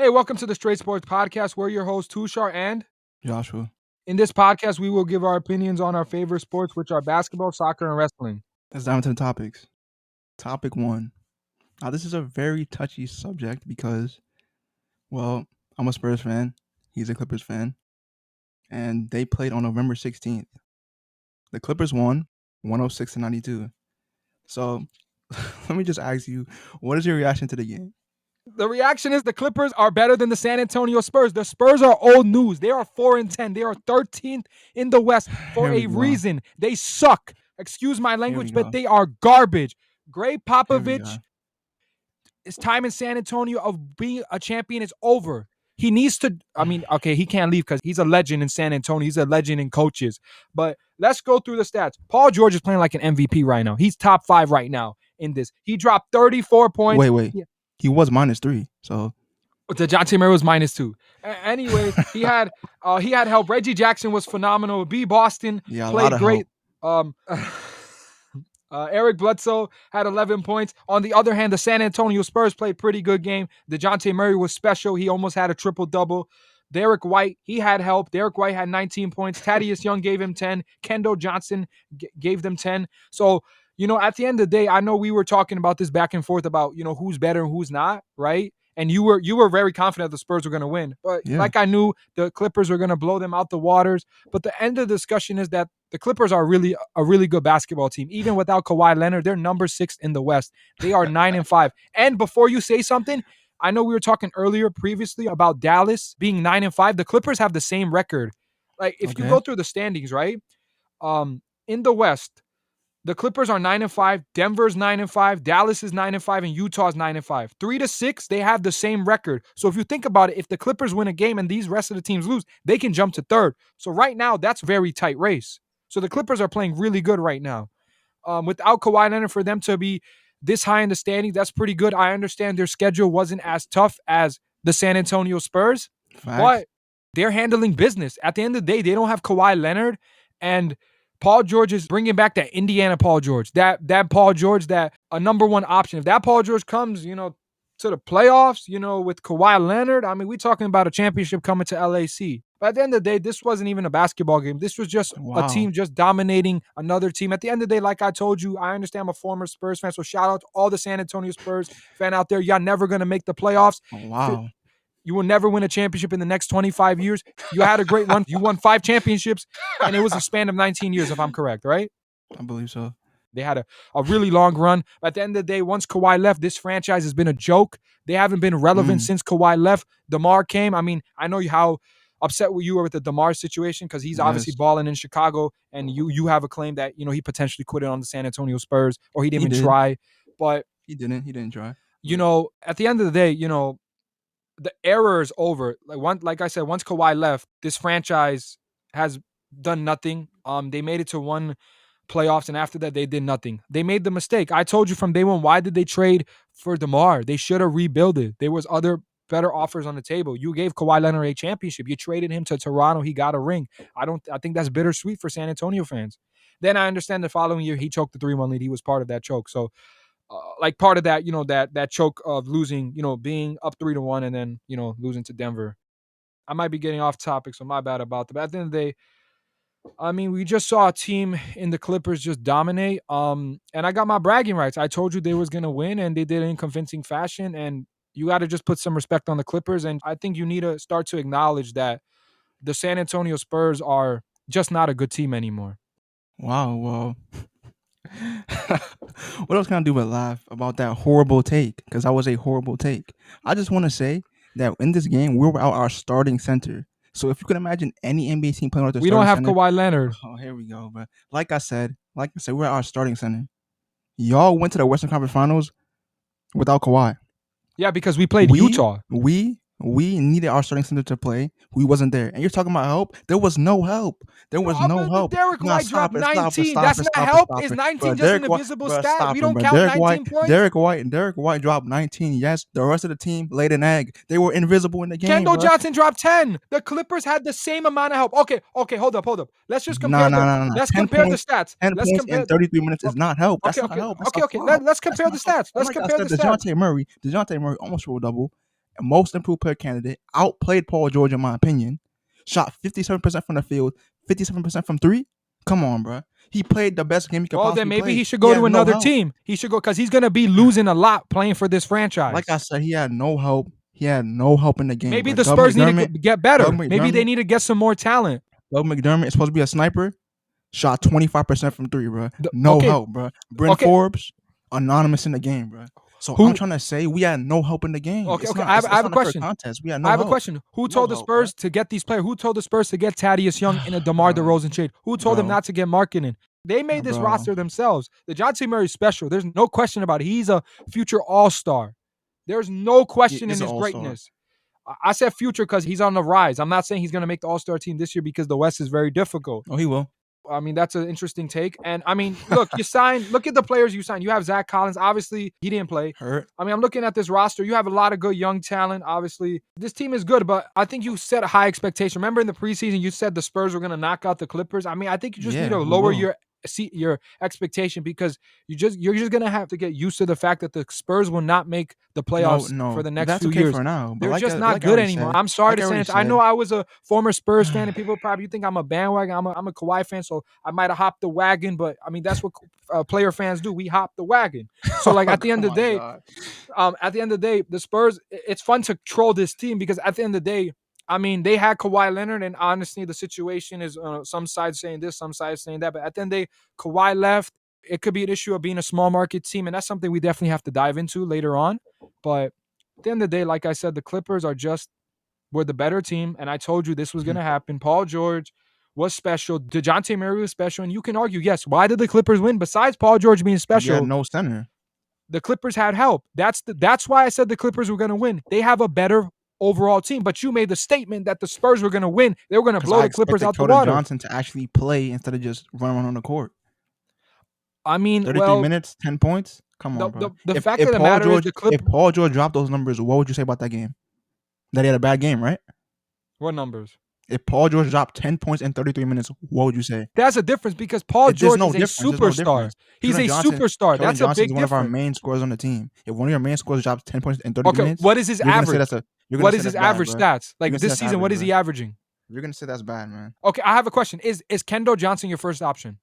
Hey, welcome to the Straight Sports Podcast. We're your hosts, Tushar and Joshua. in this podcast, we will give our opinions on our favorite sports, which are basketball, soccer, and wrestling. Let's dive into the topics. Topic 1. Now, this is a very touchy subject because, well, I'm a Spurs fan. He's a Clippers fan. And they played on November 16th. The Clippers won 106-92. So, let me just ask you, what is your reaction to the game? The reaction is the Clippers are better than the San Antonio Spurs. The Spurs are old news. They are 4-10. They are 13th in the West for a reason. They suck. Excuse my language, but they are garbage. Greg Popovich, his time in San Antonio of being a champion is over. He needs to, he can't leave because he's a legend in San Antonio. He's a legend in coaches. But let's go through the stats. Paul George is playing like an MVP right now. He's top 5 right now in this. He dropped 34 points. Wait. Yeah. He was -3, so DeJounte Murray was -2. Anyway, he had help. Reggie Jackson was phenomenal. B. Boston played great. Eric Bledsoe had 11 points. On the other hand, the San Antonio Spurs played pretty good game. DeJounte Murray was special. He almost had a triple-double. Derek White, he had help. Derek White had 19 points. Thaddeus Young gave him 10. Kendall Johnson gave them 10. So, at the end of the day, I know we were talking about this back and forth about, who's better and who's not, right? And you were very confident the Spurs were going to win. But like I knew, the Clippers were going to blow them out the waters. But the end of the discussion is that the Clippers are really a really good basketball team. Even without Kawhi Leonard, they're number 6 in the West. They are 9-5. And before you say something, I know we were talking previously about Dallas being 9-5. The Clippers have the same record. Like if you go through the standings, right? In the West, the Clippers are 9-5, Denver's 9-5, Dallas is 9-5, and Utah's 9-5. 3-6, they have the same record. So if you think about it, if the Clippers win a game and these rest of the teams lose, they can jump to 3rd. So right now, that's a very tight race. So the Clippers are playing really good right now. Without Kawhi Leonard, for them to be this high in the standings, that's pretty good. I understand their schedule wasn't as tough as the San Antonio Spurs, but they're handling business. At the end of the day, they don't have Kawhi Leonard, and Paul George is bringing back that Indiana Paul George, that Paul George, that a number 1 option. If that Paul George comes, to the playoffs, with Kawhi Leonard, we're talking about a championship coming to LAC. But at the end of the day, this wasn't even a basketball game. This was just a team just dominating another team. At the end of the day, like I told you, I understand I'm a former Spurs fan, so shout out to all the San Antonio Spurs fan out there. Y'all never going to make the playoffs. You will never win a championship in the next 25 years. You had a great run. You won 5 championships, and it was a span of 19 years, if I'm correct, right? I believe so. They had a really long run. But at the end of the day, once Kawhi left, this franchise has been a joke. They haven't been relevant since Kawhi left. DeMar came. I know how upset you were with the DeMar situation because he's obviously balling in Chicago, and you have a claim that, he potentially quit it on the San Antonio Spurs, or he didn't even try. But He didn't try. At the end of the day, the era is over. Like I said, once Kawhi left, this franchise has done nothing. They made it to 1 playoffs, and after that, they did nothing. They made the mistake. I told you from day one, why did they trade for DeMar? They should have rebuilt it. There was other better offers on the table. You gave Kawhi Leonard a championship. You traded him to Toronto. He got a ring. I think that's bittersweet for San Antonio fans. Then I understand the following year, he choked the 3-1 lead. He was part of that choke. So, part of that, that choke of losing, being up 3-1 and then, losing to Denver. I might be getting off topic, so my bad about that. But at the end of the day, we just saw a team in the Clippers just dominate. And I got my bragging rights. I told you they was going to win, and they did it in convincing fashion. And you got to just put some respect on the Clippers. And I think you need to start to acknowledge that the San Antonio Spurs are just not a good team anymore. Wow, well, what else can I do but laugh about that horrible take? Because that was a horrible take. I just want to say that in this game, we were without our starting center. So if you can imagine any NBA team playing with their we don't have center, Kawhi Leonard. Oh, here we go. But like I said, we're at our starting center. Y'all went to the Western Conference Finals without Kawhi. Yeah, because we played Utah. We needed our starting center to play. We wasn't there. And you're talking about help? There was no help. There was no help. Derek White dropped 19. That's not help. Is 19 just an invisible stat? We don't count 19 points. Derek White dropped 19. Yes, the rest of the team laid an egg. They were invisible in the game. Kendall Johnson dropped 10. The Clippers had the same amount of help. Okay, hold up. Let's just compare Let's compare the stats. 10 points in 33 minutes is not help. That's not help. Okay. Let's compare the stats. Let's compare the stats. DeJounte Murray almost triple double. most improved player candidate, outplayed Paul George in my opinion, shot 57% from the field, 57% from three. Come on, bro. He played the best game he could Well, then possibly maybe play. he should He go to had no another help. team. He should go because he's going to be losing a lot playing for this franchise. Like I said, he had no help. He had no help in the game. Maybe Bro. the Spurs need to get better. Maybe they need to get some more talent. Doug McDermott is supposed to be a sniper. Shot 25% from three, bro. No help, bro. Brent Forbes, anonymous in the game, bro. So I'm trying to say we had no help in the game. Okay, it's okay. Not, I have a not a fair question. contest. We had no I have help. a question. Who told the Spurs to get these players? Who told the Spurs to get Thaddeus Young in a DeMar DeRozan trade? Who told them not to get Markkanen? They made this roster themselves. DeJounte Murray's special. There's no question about it. He's a future all-star. There's no question in his greatness. I said future because he's on the rise. I'm not saying he's going to make the all-star team this year because the West is very difficult. Oh, he will. I mean, that's an interesting take. And I mean, look, look at the players you signed. You have Zach Collins. Obviously, he didn't play. Hurt. I mean, I'm looking at this roster. You have a lot of good young talent. Obviously, this team is good, but I think you set a high expectation. Remember in the preseason, you said the Spurs were going to knock out the Clippers. I mean, I think you just need to lower your expectation because you're just gonna have to get used to the fact that the Spurs will not make the playoffs for the next few years. For now, they're just not good anymore. I'm sorry to say this. I know I was a former Spurs fan, and people probably think I'm a bandwagon. I'm a Kawhi fan, so I might have hopped the wagon. But I mean, that's what player fans do. We hop the wagon. So like at the end of the day, the Spurs. It's fun to troll this team because at the end of the day, I mean, they had Kawhi Leonard, and honestly, the situation is some sides saying this, some sides saying that. But at the end of the day, Kawhi left. It could be an issue of being a small market team, and that's something we definitely have to dive into later on. But at the end of the day, like I said, the Clippers were the better team, and I told you this was going to happen. Paul George was special. DeJounte Murray was special, and you can argue, yes, why did the Clippers win? Besides Paul George being special, you had no center. The Clippers had help. That's why I said the Clippers were going to win. They have a better overall team, but you made the statement that the Spurs were going to win. They were going to blow the Clippers out the water. Johnson to actually play instead of just run around on the court. I mean, 33 minutes, 10 points. Come on, bro. The fact of the matter is, if Paul George dropped those numbers, what would you say about that game? That he had a bad game, right? What numbers? If Paul George dropped 10 points in 33 minutes, what would you say? That's a difference because Paul George is a superstar. He's a superstar. That's a big difference. One of our main scorers on the team. If one of your main scorers drops 10 points in 30 minutes, what is his average? What is his average stats? Like this season, what is he averaging? You're going to say that's bad, man. Okay, I have a question. Is Kendall Johnson your first option?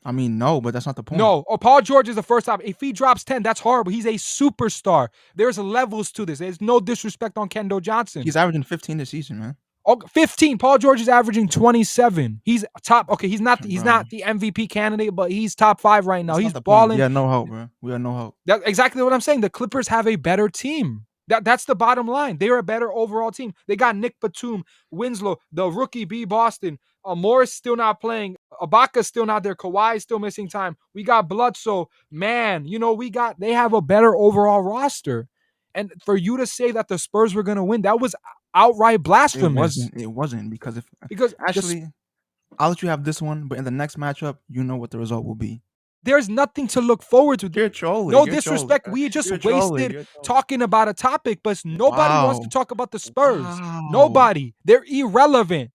I mean, no, but that's not the point. No. Paul George is the first option. If he drops 10, that's horrible. He's a superstar. There's levels to this. There's no disrespect on Kendall Johnson. He's averaging 15 this season, man. 15. Paul George is averaging 27. He's top. Okay, he's not the MVP candidate, but he's top 5 right now. He's balling. Yeah, no help, bro. We have no help. That's exactly what I'm saying. The Clippers have a better team. That's the bottom line. They're a better overall team. They got Nick Batum, Winslow, the rookie B. Boston. Morris still not playing. Ibaka's still not there. Kawhi still missing time. We got Bledsoe. Man, they have a better overall roster. And for you to say that the Spurs were going to win, that was outright blasphemous. It wasn't because actually, I'll let you have this one, but in the next matchup, you know what the result will be. There's nothing to look forward to. You're trolling. No disrespect. We just wasted talking about a topic, but nobody wants to talk about the Spurs. Nobody. They're irrelevant.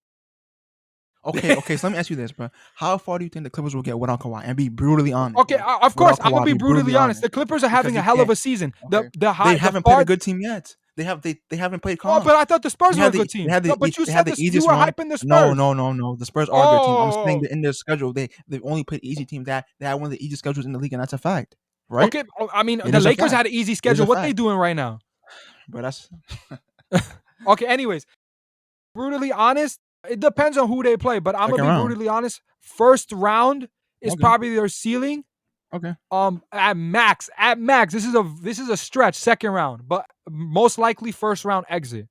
Okay. So let me ask you this, bro. How far do you think the Clippers will get without Kawhi? And be brutally honest. Okay, of course, I'm gonna be brutally honest. The Clippers are having a hell of a season. Okay. They haven't played a good team yet. They haven't played calm. Oh, but I thought the Spurs were a good team. But you said you were hyping the Spurs. No. The Spurs are a good team. I'm saying that in their schedule, they've only played easy teams. They had one of the easiest schedules in the league, and that's a fact, right? Okay, I mean the Lakers had an easy schedule. What they doing right now? But that's okay. Anyways, brutally honest. It depends on who they play, but I'm gonna be brutally honest. First round is probably their ceiling. Okay. At max, this is a stretch. Second round, but most likely first round exit,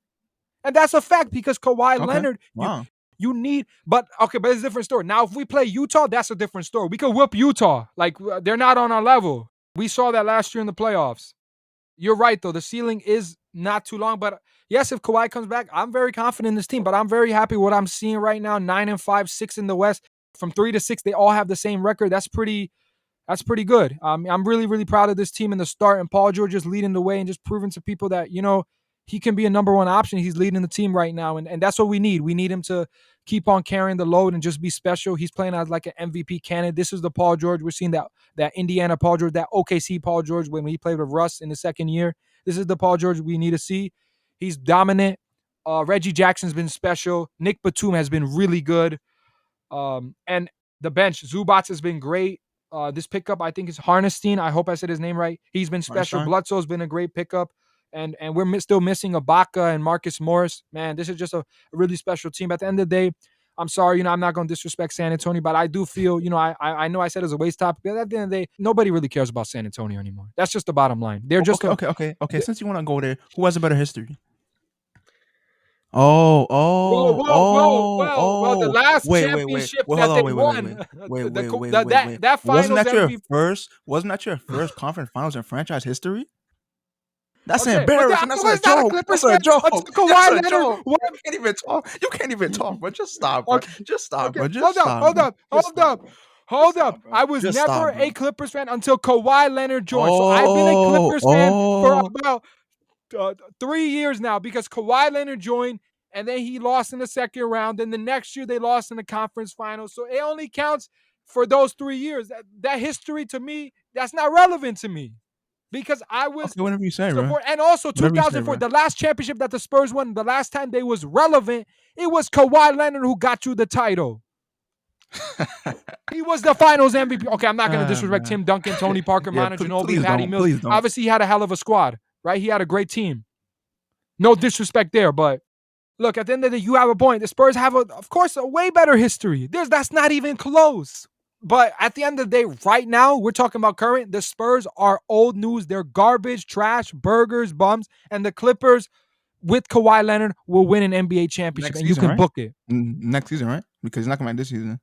and that's a fact because Kawhi Leonard. Wow. You need, but it's a different story. Now, if we play Utah, that's a different story. We could whoop Utah. Like they're not on our level. We saw that last year in the playoffs. You're right though. The ceiling is not too long, but yes, if Kawhi comes back, I'm very confident in this team. But I'm very happy with what I'm seeing right now. 9-5, 6 in the West. From 3 to 6, they all have the same record. That's pretty good. I'm really, really proud of this team in the start. And Paul George is leading the way and just proving to people that, he can be a number one option. He's leading the team right now. And that's what we need. We need him to keep on carrying the load and just be special. He's playing as like an MVP candidate. This is the Paul George. We're seeing that Indiana Paul George, that OKC Paul George when he played with Russ in the second year. This is the Paul George we need to see. He's dominant. Reggie Jackson's been special. Nick Batum has been really good. And the bench, Zubats has been great. This pickup, I think, is Harnestein. I hope I said his name right. He's been special. Hartenstein? Bledsoe's been a great pickup. And we're still missing Ibaka and Marcus Morris. Man, this is just a really special team. At the end of the day, I'm sorry, I'm not going to disrespect San Antonio, but I do feel, I know I said it was a waste topic, but at the end of the day, nobody really cares about San Antonio anymore. That's just the bottom line. They're just okay. Since you want to go there, who has a better history? Oh. Well, the last championship Wait, hold that on. they won, Wait. that Wasn't finals that your MVP. first conference finals in franchise history? That's Okay, embarrassing. but That's a not a joke. Clippers That's a fan joke. until Kawhi That's a Leonard joke. won. You can't even talk, bro. Just stop, bro. Okay, Just stop, okay. bro. Just stop. Hold up. Bro. I was Just never stop, bro. a Clippers fan until Kawhi Leonard joined. So I've been a Clippers fan for about 3 years now because Kawhi Leonard joined and then he lost in the second round. Then the next year they lost in the conference finals. So it only counts for those 3 years. That history to me, that's not relevant to me. Because I was Okay, whatever you say, bro. and also Whatever you say, 2004, bro. the last championship that the Spurs won, the last time they was relevant, it was Kawhi Leonard who got you the title. He was the finals MVP. Okay, I'm not going to disrespect Tim Duncan, Tony Parker, Manu Ginobili, Patty Mills. Please don't. Obviously, he had a hell of a squad, right? He had a great team. No disrespect there, but look, at the end of the day, you have a point. The Spurs have, of course, a way better history. That's not even close. But at the end of the day, right now, we're talking about current. The Spurs are old news. They're garbage, trash, burgers, bums. And the Clippers, with Kawhi Leonard, will win an NBA championship. And you can book it. Next season, right? Because he's not coming back this season.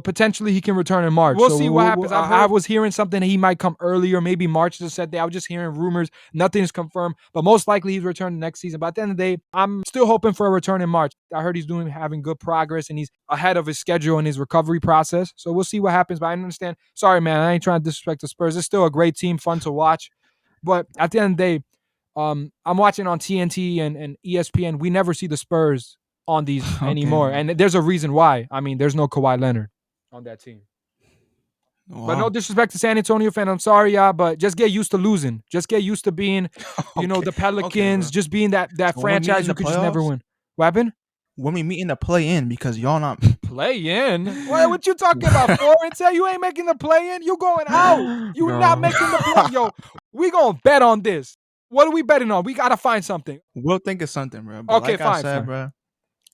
Potentially, he can return in March. We'll see what happens. I was hearing something that he might come earlier. Maybe March is a set day. I was just hearing rumors. Nothing is confirmed. But most likely, he's returning next season. But at the end of the day, I'm still hoping for a return in March. I heard he's having good progress, and he's ahead of his schedule in his recovery process. So we'll see what happens. But I understand. Sorry, man. I ain't trying to disrespect the Spurs. It's still a great team, fun to watch. But at the end of the day, I'm watching on TNT and ESPN. We never see the Spurs on these anymore. And there's a reason why. I mean, there's no Kawhi Leonard on that team. Wow. But no disrespect to San Antonio fan. I'm sorry, y'all, but just get used to losing. Just get used to being, the Pelicans, just being that franchise who could just never win. What happened? When we meet in the play-in, because y'all not play-in. What you talking about? 4-10? You ain't making the play-in. You going out. You not making the play. Yo, we gonna bet on this. What are we betting on? We gotta find something. We'll think of something, bro. But okay, fine.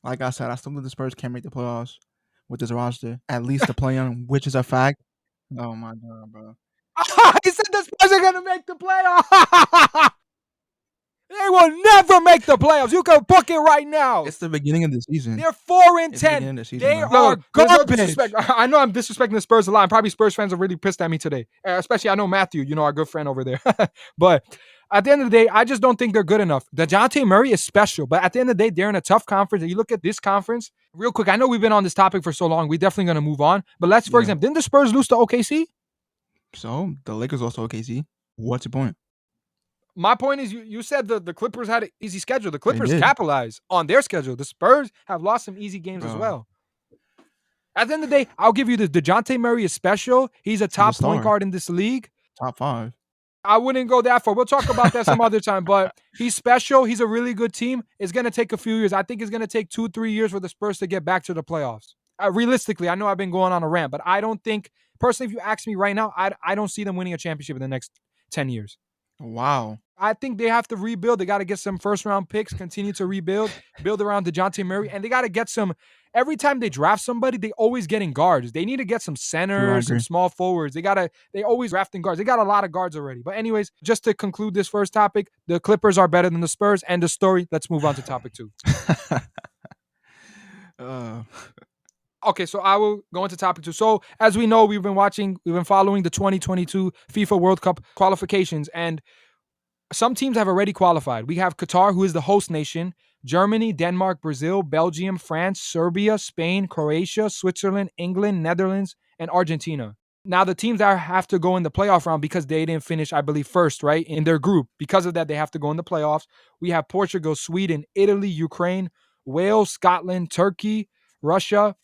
Like I said, I still believe the Spurs can't make the playoffs with this roster. At least the play-in, which is a fact. Oh my god, bro. He said the Spurs are gonna make the playoffs. They will never make the playoffs. You can book it right now. It's the beginning of the season. They're 4-10. They are garbage. I know I'm disrespecting the Spurs a lot. And probably Spurs fans are really pissed at me today. Especially I know Matthew, our good friend over there. But at the end of the day, I just don't think they're good enough. DeJounte Murray is special, but at the end of the day, they're in a tough conference. And you look at this conference, real quick, I know we've been on this topic for so long. We're definitely going to move on. But for example, didn't the Spurs lose to OKC? So, the Lakers also OKC. What's your point? My point is, you said the Clippers had an easy schedule. The Clippers capitalized on their schedule. The Spurs have lost some easy games as well. At the end of the day, I'll give you this. DeJounte Murray is special. He's a top point guard in this league. Top 5. I wouldn't go that far. We'll talk about that some other time. But he's special. He's a really good team. It's going to take a few years. I think it's going to take 2-3 years for the Spurs to get back to the playoffs. Realistically, I know I've been going on a rant, but I don't think, personally, if you ask me right now, I don't see them winning a championship in the next 10 years. Wow. I think they have to rebuild. They got to get some first-round picks, continue to build around DeJounte Murray, and they got to get some. Every time they draft somebody, they always getting guards. They need to get some centers, some small forwards. They always drafting guards. They got a lot of guards already. But anyways, just to conclude this first topic, the Clippers are better than the Spurs. End of story. Let's move on to topic 2. Okay, so I will go into topic 2. So as we know, we've been following the 2022 FIFA World Cup qualifications, and some teams have already qualified. We have Qatar, who is the host nation, Germany, Denmark, Brazil, Belgium, France, Serbia, Spain, Croatia, Switzerland, England, Netherlands, and Argentina. Now, the teams that have to go in the playoff round because they didn't finish, I believe, first, right, in their group. Because of that, they have to go in the playoffs. We have Portugal, Sweden, Italy, Ukraine, Wales, Scotland, Turkey, Russia,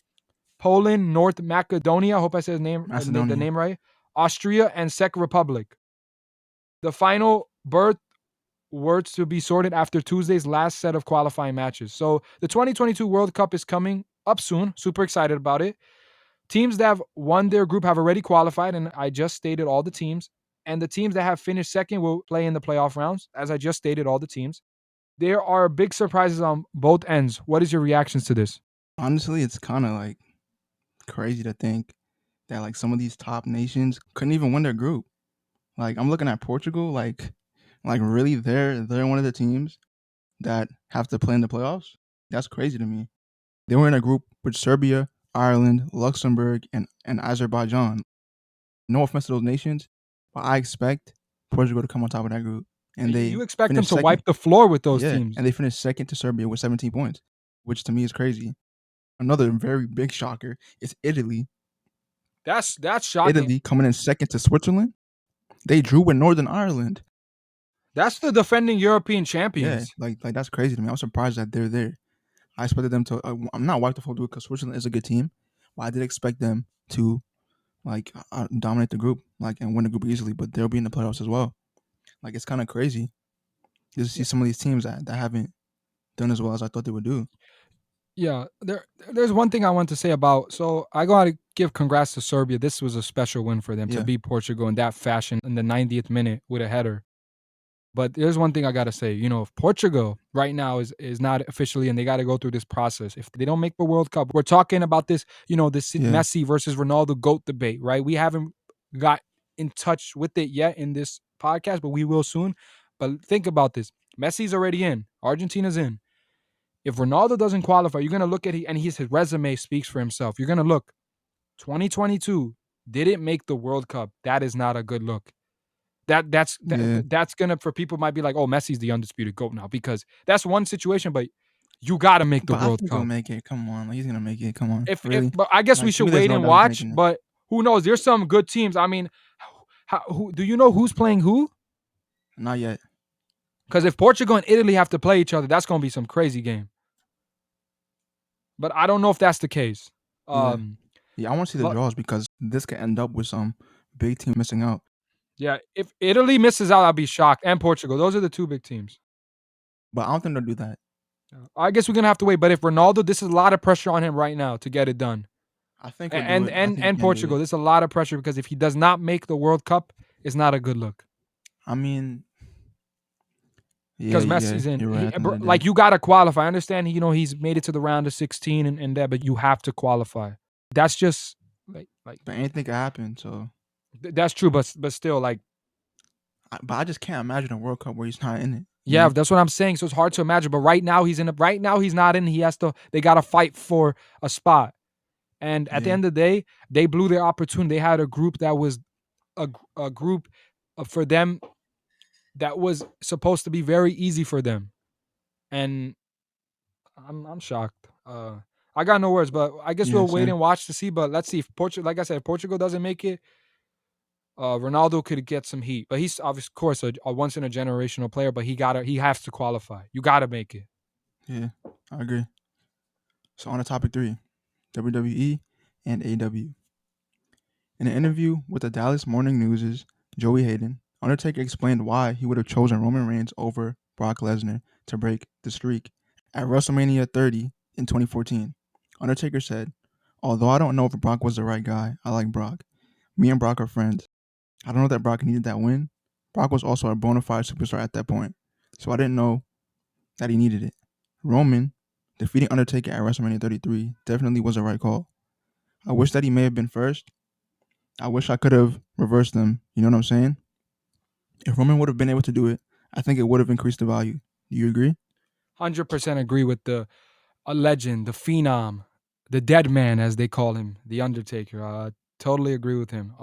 Poland, North Macedonia. I hope I said the name right. Austria, and Czech Republic. The final berth were to be sorted after Tuesday's last set of qualifying matches. So the 2022 World Cup is coming up soon. Super excited about it. Teams that have won their group have already qualified, and I just stated all the teams. And the teams that have finished second will play in the playoff rounds, as I just stated all the teams. There are big surprises on both ends. What is your reactions to this? Honestly, it's kind of like crazy to think that like some of these top nations couldn't even win their group. Like I'm looking at Portugal, like really they're one of the teams that have to play in the playoffs. That's crazy to me. They were in a group with Serbia, Ireland, Luxembourg, and Azerbaijan. No offense to those nations, but I expect Portugal to come on top of that group. And You they expect them finished to second. wipe the floor with those Yeah, teams. and they finished second to Serbia with 17 points, which to me is crazy. Another very big shocker is Italy. That's shocking. Italy coming in second to Switzerland. They drew with Northern Ireland. That's the defending European Yeah, champions. like that's crazy to me. I'm surprised that they're there. I expected them to. I'm not wiped the floor because Switzerland is a good team, but I did expect them to like dominate the group, like and win the group easily. But they'll be in the playoffs as well. Like it's kind of crazy just to see Yeah. some of these teams that haven't done as well as I thought they would do. Yeah, there's one thing I want to say about. So I got to give congrats to Serbia. This was a special win for them to Yeah, beat Portugal in that fashion in the 90th minute with a header. But there's one thing I gotta say. If Portugal right now is not officially, and they got to go through this process. If they don't make the World Cup, we're talking about this. This yeah, Messi versus Ronaldo GOAT debate, right? We haven't got in touch with it yet in this podcast, but we will soon. But think about this: Messi's already in. Argentina's in. If Ronaldo doesn't qualify, you're gonna look at and his resume speaks for himself. You're gonna look 2022 didn't make the World Cup. That is not a good look. yeah. That's gonna for people might be like, oh, Messi's the undisputed GOAT now because that's one situation, but you gotta make the But I World think he'll Cup. make it. Come on, like, he's gonna make it. Come on, If really? but I guess we Like to should me, there's wait no and doubt he's watch. making it. But who knows? There's some good teams. I mean, who do you know who's playing who? Not yet. Because if Portugal and Italy have to play each other, that's gonna be some crazy game. But I don't know if that's the case. Yeah, Um, yeah. I want to see the but draws because this could end up with some big team missing out. yeah, if Italy misses out, I'll be shocked. And Portugal, those are the two big teams. But I don't think they'll do that. I guess we're gonna have to wait. But if Ronaldo, this is a lot of pressure on him right now to get it done. I think he'll do And it. I and think he and can do Portugal, it. there's a lot of pressure because if he does not make the World Cup, it's not a good look. I mean, yeah, Because yeah. Messi's in, You're right. At the end of the like day, you gotta qualify. I understand, he's made it to the round of 16 and that, but you have to qualify. That's just like but anything could happen. So, that's true, but still, like but I just can't imagine a World Cup where he's not in it. You yeah, know? that's what I'm saying. So it's hard to imagine. But right now he's in. Right now he's not in. He has to. They gotta fight for a spot. And at the Yeah, end of the day, they blew their opportunity. They had a group that was a group for them that was supposed to be very easy for them. And I'm shocked. I got no words, but I guess yeah. we'll wait Same. and watch to see. But let's see if Portugal, like I said, if Portugal doesn't make it, Ronaldo could get some heat. But he's obviously, of course, a once in a generational player. But he has to qualify. You gotta make it. Yeah, I agree. So on to topic 3, WWE and AW. In an interview with the Dallas Morning News' Joey Hayden, Undertaker explained why he would have chosen Roman Reigns over Brock Lesnar to break the streak at WrestleMania 30 in 2014. Undertaker said, "Although I don't know if Brock was the right guy, I like Brock. Me and Brock are friends. I don't know that Brock needed that win. Brock was also a bona fide superstar at that point, so I didn't know that he needed it. Roman defeating Undertaker at WrestleMania 33 definitely was the right call. I wish that he may have been first. I wish I could have reversed them. You know what I'm saying? If Roman would have been able to do it, I think it would have increased the value. Do you agree?" 100% agree with the a legend, the phenom, the dead man, as they call him, the Undertaker. Totally agree with him.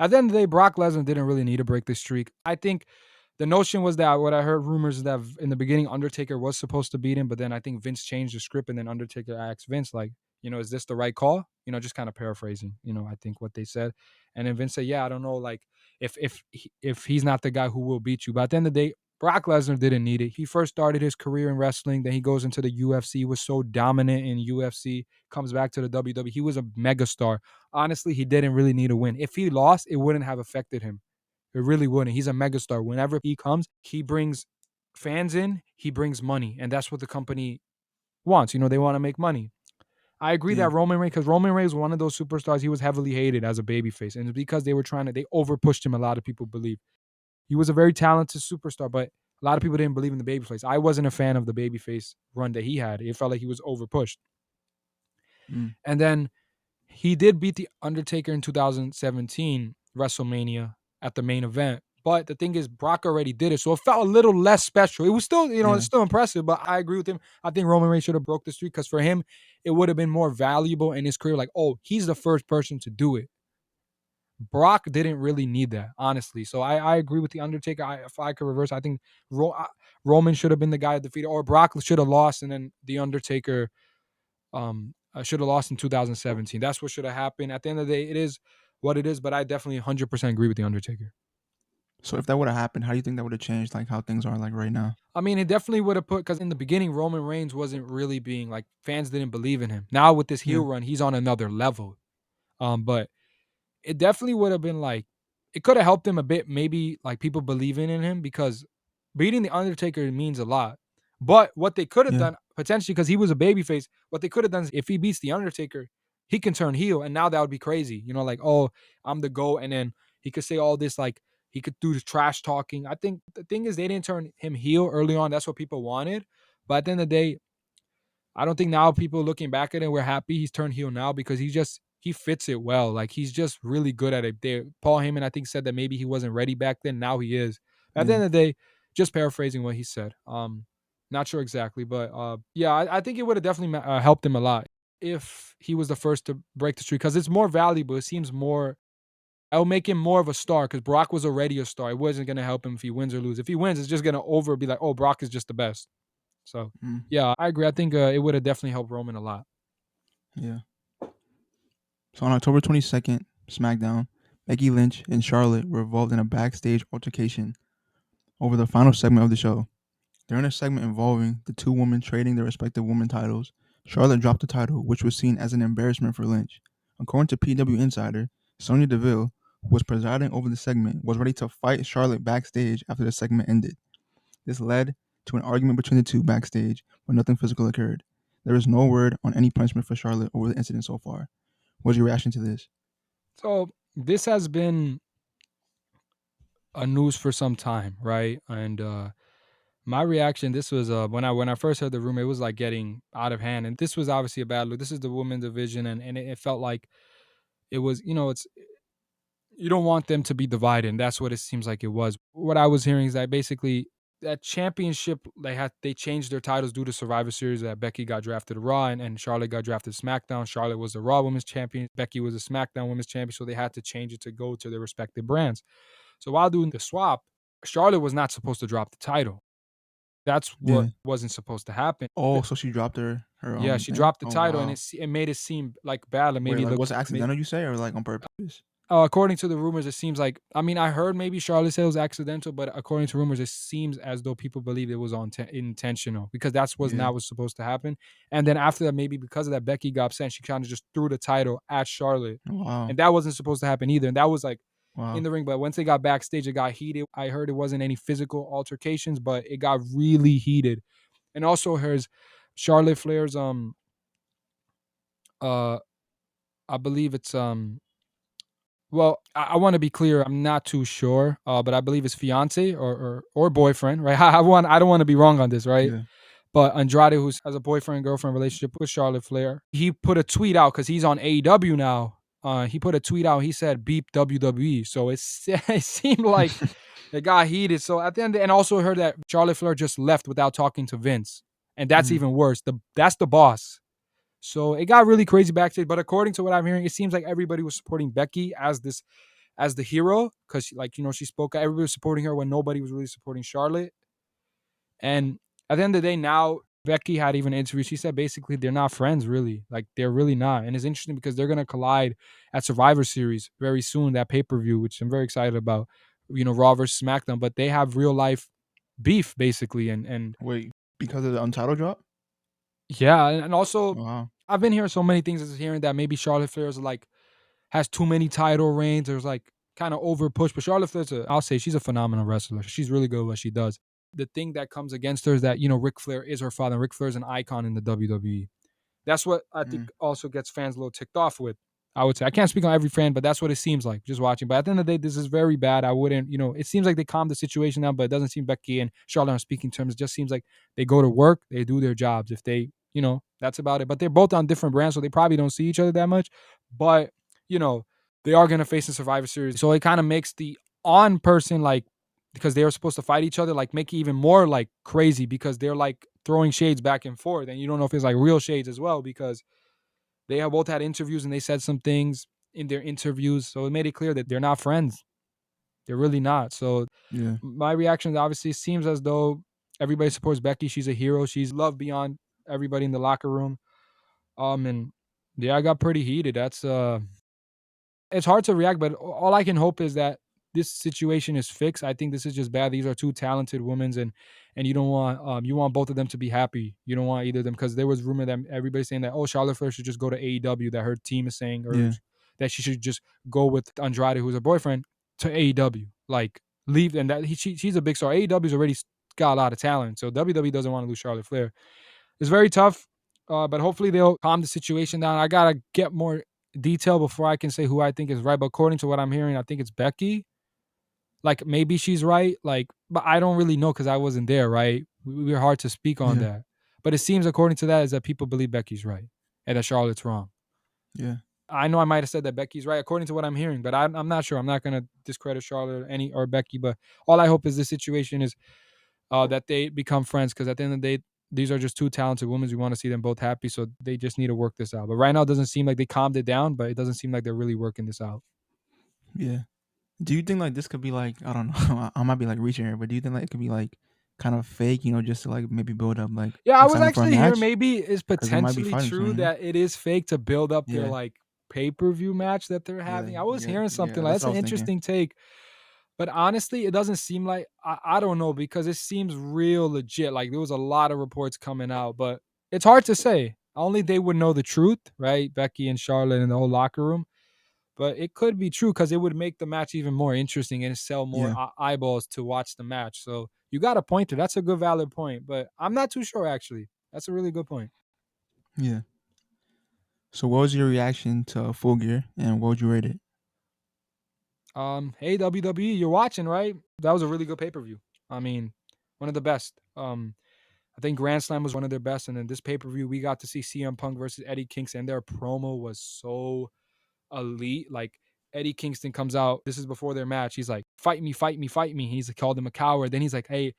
At the end of the day, Brock Lesnar didn't really need to break the streak. I think the notion was that what I heard rumors is that in the beginning Undertaker was supposed to beat him, but then I think Vince changed the script, and then Undertaker asked Vince like, is this the right call? Just kind of paraphrasing. I think what they said, and then Vince said, yeah, I don't know, like if he's not the guy who will beat you, but at the end of the day, Brock Lesnar didn't need it. He first started his career in wrestling, then he goes into the UFC, he was so dominant in UFC, comes back to the WWE. He was a megastar. Honestly, he didn't really need a win. If he lost, it wouldn't have affected him. It really wouldn't. He's a megastar. Whenever he comes, he brings fans in, he brings money, and that's what the company wants. They want to make money. I agree Yeah. that Roman Reigns, because Roman Reigns was one of those superstars, he was heavily hated as a babyface, and it's because they over pushed him. A lot of people believe he was a very talented superstar, but a lot of people didn't believe in the babyface. I wasn't a fan of the babyface run that he had. It felt like he was over pushed. Mm. And then he did beat the Undertaker in 2017 WrestleMania at the main event. But the thing is, Brock already did it, so it felt a little less special. It was still, it's Yeah. still impressive. But I agree with him. I think Roman Reigns should have broke the streak because for him, it would have been more valuable in his career. Like, oh, he's the first person to do it. Brock didn't really need that, honestly. So I agree with the Undertaker. If I could reverse, I think Roman should have been the guy that defeated, or Brock should have lost, and then the Undertaker should have lost in 2017. That's what should have happened. At the end of the day, it is what it is. But I definitely 100% agree with the Undertaker. So if that would have happened, how do you think that would have changed like how things are like right now? I mean, it definitely would have put, because in the beginning, Roman Reigns wasn't really being like, fans didn't believe in him. Now with this Yeah. heel run, he's on another level. But it definitely would have been like, it could have helped him a bit, maybe like people believing in him, because beating the Undertaker means a lot. But what they could have Yeah. done potentially, because he was a babyface, what they could have done is if he beats the Undertaker, he can turn heel, and now that would be crazy. Like, oh, I'm the GOAT, and then he could say all this, like he could do the trash talking. I think the thing is they didn't turn him heel early on. That's what people wanted. But at the end of the day, I don't think now people looking back at it, we're happy he's turned heel now, because he fits it well. Like he's just really good at it. Paul Heyman, I think, said that maybe he wasn't ready back then. Now he is. At the Yeah. end of the day, just paraphrasing what he said. Not sure exactly, but yeah, I think it would have definitely helped him a lot if he was the first to break the streak, because it's more valuable. It seems more. It'll make him more of a star, because Brock was already a star. It wasn't gonna help him if he wins or lose. If he wins, it's just gonna be like, oh, Brock is just the best. So Mm. yeah, I agree. I think it would have definitely helped Roman a lot. Yeah. So on October 22nd, SmackDown, Becky Lynch and Charlotte were involved in a backstage altercation over the final segment of the show. During a segment involving the two women trading their respective women titles, Charlotte dropped the title, which was seen as an embarrassment for Lynch. According to PW Insider, Sonya Deville, who was presiding over the segment, was ready to fight Charlotte backstage after the segment ended. This led to an argument between the two backstage, but nothing physical occurred. There is no word on any punishment for Charlotte over the incident so far. What's your reaction to this? So this has been a news for some time, right? And my reaction, this was when I first heard the rumor, it was like getting out of hand, and this was obviously a bad look. This is the women's division, and it felt like it was, it's you don't want them to be divided, and that's what it seems like it was. What I was hearing is that basically that championship, they changed their titles due to Survivor Series, that Becky got drafted to Raw, and Charlotte got drafted to SmackDown. Charlotte was the Raw Women's Champion, Becky was the SmackDown Women's Champion, so they had to change it to go to their respective brands. So while doing the swap, Charlotte was not supposed to drop the title. That's what Yeah. wasn't supposed to happen. Oh, so she dropped her Yeah, she thing. dropped the Oh title, and wow. it made it seem like bad, and Wait, maybe it like was looked. it accidental? You say, or like on purpose? According to the rumors, it seems like, I mean, I heard maybe Charlotte said it was accidental, but according to rumors, it seems as though people believe it was intentional, because that's was Yeah. not what's supposed to happen. And then after that, maybe because of that, Becky got upset. She kind of just threw the title at Charlotte, Wow. and that wasn't supposed to happen either. And that was like in Wow. the ring, but once they got backstage, it got heated. I heard it wasn't any physical altercations, but it got really heated. And also, hers, Charlotte Flair's uh I believe it's well, I want to be clear. I'm not too sure, but I believe it's fiance or boyfriend, right? I don't want to be wrong on this, right? Yeah. But Andrade, who has a boyfriend girlfriend relationship with Charlotte Flair, he put a tweet out because he's on AEW now. He put a tweet out. He said "beep WWE," so it seemed like it got heated. So at the end, and also heard that Charlotte Flair just left without talking to Vince, and that's Mm. even worse. That's the boss. So it got really crazy backstage. But according to what I'm hearing, it seems like everybody was supporting Becky as the hero, because like, she spoke. Everybody was supporting her when nobody was really supporting Charlotte. And at the end of the day, now Becky had even an interview. She said basically they're not friends, really. Like they're really not. And it's interesting because they're gonna collide at Survivor Series very soon, that pay-per-view, which I'm very excited about. Raw versus SmackDown, but they have real life beef basically. And Wait, because of the untitled drop? yeah, and also Wow. I've been hearing so many things, as hearing that maybe Charlotte Flair is like has too many title reigns. There's like kind of over push, but Charlotte Flair's I'll say she's a phenomenal wrestler. She's really good at what she does. the thing that comes against her is that, you know, Ric Flair is her father. And Ric Flair is an icon in the WWE. That's what I think Mm. also gets fans a little ticked off with. I would say I can't speak on every fan, but that's what it seems like just watching. But at the end of the day, this is very bad. I wouldn't, you know, it seems like they calmed the situation down, but it doesn't seem Becky and Charlotte on speaking terms. It just seems like they go to work, they do their jobs. If they, you know, that's about it. But they're both on different brands, so they probably don't see each other that much. But, you know, they are going to face a Survivor Series. So it kind of makes the on person like, because they were supposed to fight each other, like make it even more like crazy because they're like throwing shades back and forth. And you don't know if it's like real shades as well because they have both had interviews and they said some things in their interviews. So it made it clear that they're not friends. They're really not. So Yeah. my reaction obviously seems as though everybody supports Becky. She's a hero. She's loved beyond everybody in the locker room. And yeah, I got pretty heated. That's it's hard to react, but all I can hope is that this situation is fixed. I think this is just bad. These are two talented women, and you don't want you want both of them to be happy. You don't want either of them because there was rumor that everybody's saying that Charlotte Flair should just go to AEW. That her team is saying, or Yeah. that she should just go with Andrade, who's her boyfriend, to AEW. Like leave, and that she's a big star. AEW's already got a lot of talent, so WWE doesn't want to lose Charlotte Flair. It's very tough, but hopefully they'll calm the situation down. I gotta get more detail before I can say who I think is right. But according to what I'm hearing, I think it's Becky. Like maybe she's right. Like, but I don't really know because I wasn't there. Right? We're hard to speak on Yeah. that. But it seems according to that is that people believe Becky's right and that Charlotte's wrong. Yeah. I know I might have said that Becky's right according to what I'm hearing, but I'm not sure. I'm not gonna discredit Charlotte or Becky. But all I hope is this situation is that they become friends because at the end of the day, these are just two talented women. We want to see them both happy, so they just need to work this out. But right now, it doesn't seem like they calmed it down, but it doesn't seem like they're really working this out. Yeah. Do you think like this could be like, I don't know, I might be like reaching here, but do you think like it could be like kind of fake, just to like maybe build up like Yeah, I was excitement for a actually here. match? Maybe it's Because they might be potentially fighting true soon. that it is fake to build up their Yeah. like pay-per-view match that they're Yeah. having. I was Yeah. hearing something Yeah. like That's that's what I an was thinking. interesting take. But honestly, it doesn't seem like I don't know because it seems real legit. Like there was a lot of reports coming out, but it's hard to say. Only they would know the truth, right? Becky and Charlotte and the whole locker room. But it could be true because it would make the match even more interesting and sell more Yeah. eyeballs to watch the match. So you got a point there. That's a good valid point. But I'm not too sure actually. That's a really good point. Yeah. So what was your reaction to Full Gear and what would you rate it? Hey WWE, you're watching, right? That was a really good pay-per-view. I mean, one of the best. I think Grand Slam was one of their best, and then this pay-per-view we got to see CM Punk versus Eddie Kingston, and their promo was so elite. Like Eddie Kingston comes out. This is before their match. He's like, "Fight me, fight me, fight me." He's called him a coward. Then he's like, "Hey,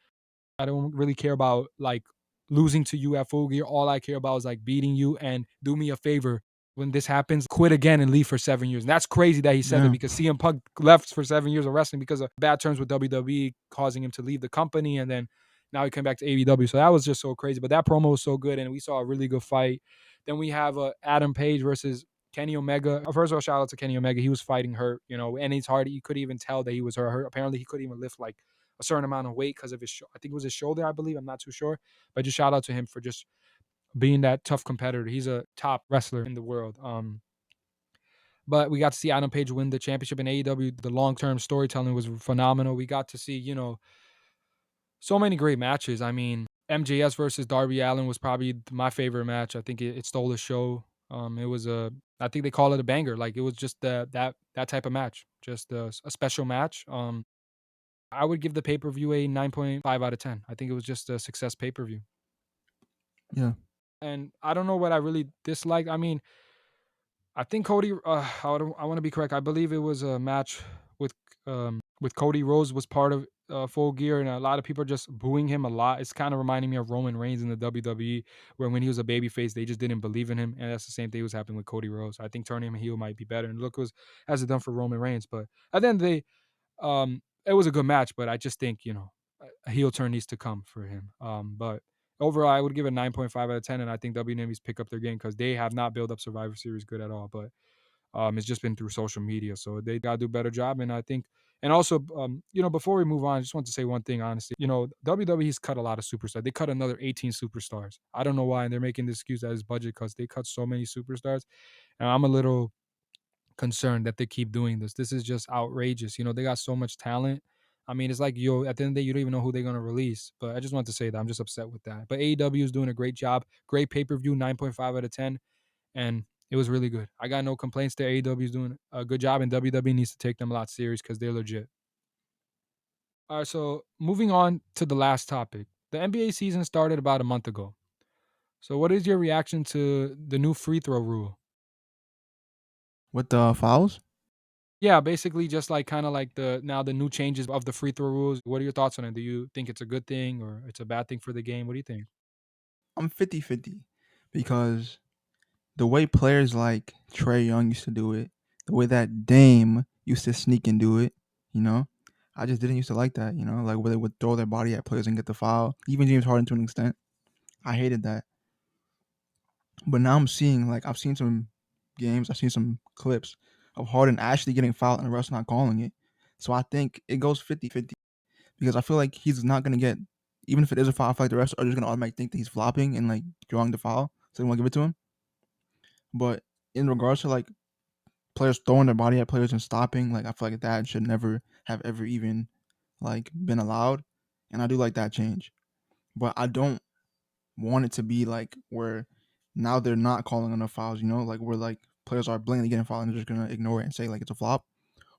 I don't really care about like losing to you at Full Gear. All I care about is like beating you. And do me a favor. When this happens, quit again and leave for 7 years." And that's crazy that he said that Yeah. because CM Punk left for 7 years of wrestling because of bad terms with WWE, causing him to leave the company. And then now he came back to AEW. So that was just so crazy. But that promo was so good. And we saw a really good fight. Then we have Adam Page versus Kenny Omega. First of all, shout out to Kenny Omega. He was fighting hurt, and it's hard. You could even tell that he was hurt. Apparently, he couldn't even lift like a certain amount of weight because of his, I think it was his shoulder, I believe. I'm not too sure. But just shout out to him for just being that tough competitor. He's a top wrestler in the world. But we got to see Adam Page win the championship in AEW. The long-term storytelling was phenomenal. We got to see, so many great matches. I mean, MJS versus Darby Allin was probably my favorite match. I think it stole the show. It was I think they call it a banger. Like it was just that type of match, just a special match. I would give the pay per view a 9.5 out of 10. I think it was just a success pay per view. Yeah. And I don't know what I really disliked. I mean, I think Cody. I want to be correct. I believe it was a match with Cody Rhodes was part of Full Gear, and a lot of people are just booing him a lot. It's kind of reminding me of Roman Reigns in the WWE, where when he was a babyface, they just didn't believe in him, and that's the same thing was happening with Cody Rhodes. I think turning him heel might be better, and look was has it done for Roman Reigns. But at the end of the day, it was a good match, but I just think a heel turn needs to come for him. But overall, I would give it 9.5 out of 10, and I think WWE needs to pick up their game because they have not built up Survivor Series good at all. But it's just been through social media, so they got to do a better job. And I think, and also, before we move on, I just want to say one thing honestly. WWE's cut a lot of superstars. They cut another 18 superstars. I don't know why, and they're making the excuse that it's budget because they cut so many superstars, and I'm a little concerned that they keep doing this. This is just outrageous. They got so much talent. I mean, it's like you at the end of the day, you don't even know who they're gonna release. But I just want to say that I'm just upset with that. But AEW is doing a great job. Great pay per view, 9.5 out of 10, and it was really good. I got no complaints there. AEW is doing a good job, and WWE needs to take them a lot serious because they're legit. All right, so moving on to the last topic. The NBA season started about a month ago. So, what is your reaction to the new free throw rule? With the fouls, Yeah, basically just like kind of like the new changes of the free throw rules. What are your thoughts on it? Do you think it's a good thing or it's a bad thing for the game? What do you think? I'm 50-50 because the way players like Trey Young used to do it, the way that Dame used to sneak and do it, you know, I just didn't used to like that, like where they would throw their body at players and get the foul. Even James Harden to an extent, I hated that. But now I'm seeing like I've seen some games, I've seen some clips of Harden actually getting fouled and the refs not calling it. So I think it goes 50-50 because I feel like he's not gonna get, even if it is a foul, I feel like the refs are just gonna automatically think that he's flopping and like drawing the foul, so they want to give it to him. But in regards to like players throwing their body at players and stopping, like I feel like that should never have ever even like been allowed. And I do like that change. But I don't want it to be like where now they're not calling enough fouls, like where like players are blatantly getting fouled and they're just gonna ignore it and say like it's a flop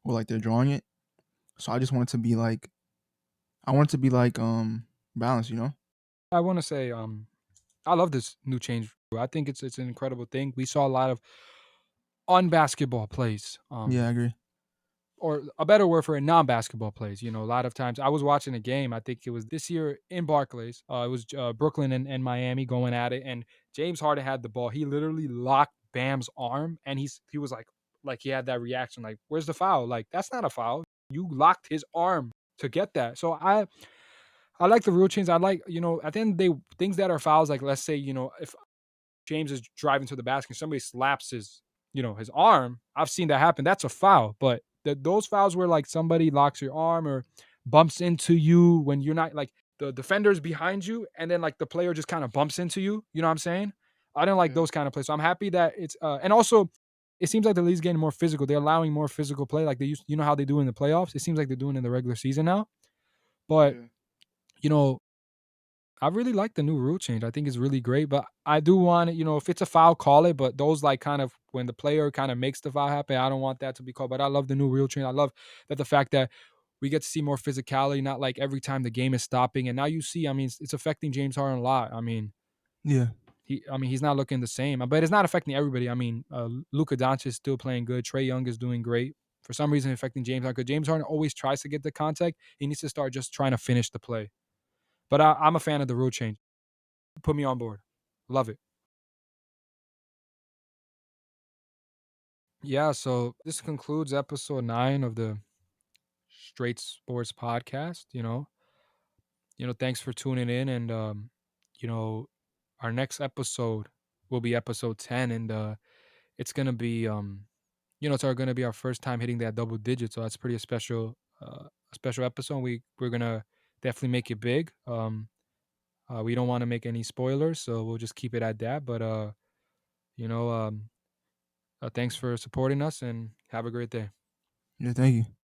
or like they're drawing it. So I just want it to be like I want it to be like balanced. I want to say I love this new change. I think it's an incredible thing. We saw a lot of on basketball plays. Yeah, I agree. Or a better word for it, non-basketball plays. A lot of times I was watching a game. I think it was this year in Barclays. It was Brooklyn and Miami going at it, and James Harden had the ball. He literally locked Bam's arm, and he was like he had that reaction, like, "Where's the foul? Like that's not a foul. You locked his arm to get that." So I like the rule change. I like at the end of the day, things that are fouls. Like let's say if James is driving to the basket and somebody slaps his arm. I've seen that happen. That's a foul. But those fouls where like somebody locks your arm or bumps into you when you're not like the defender's behind you and then like the player just kind of bumps into you. You know what I'm saying? I didn't like Yeah. those kind of plays. So I'm happy that it's and also it seems like the league's getting more physical. They're allowing more physical play like they used, how they do in the playoffs. It seems like they're doing in the regular season now. But Yeah. you know, I really like the new rule change. I think it's really great, but I do want it, if it's a foul, call it. But those like kind of when the player kind of makes the foul happen, I don't want that to be called. But I love the new rule change. I love that the fact that we get to see more physicality, not like every time the game is stopping. And now you see, I mean, it's affecting James Harden a lot. I mean, Yeah. he's not looking the same, but it's not affecting everybody. I mean, Luka Doncic is still playing good. Trey Young is doing great. For some reason, affecting James Harden because James Harden always tries to get the contact. He needs to start just trying to finish the play. But I'm a fan of the rule change. Put me on board. Love it. Yeah, so this concludes episode 9 of the Straight Sports podcast, thanks for tuning in and you know, our next episode will be episode 10 and it's going to be it's going to be our first time hitting that double digit, so that's pretty a special episode. We're going to definitely make it big. We don't want to make any spoilers, so we'll just keep it at that, but you know, um thanks for supporting us and have a great day. Yeah. Thank you.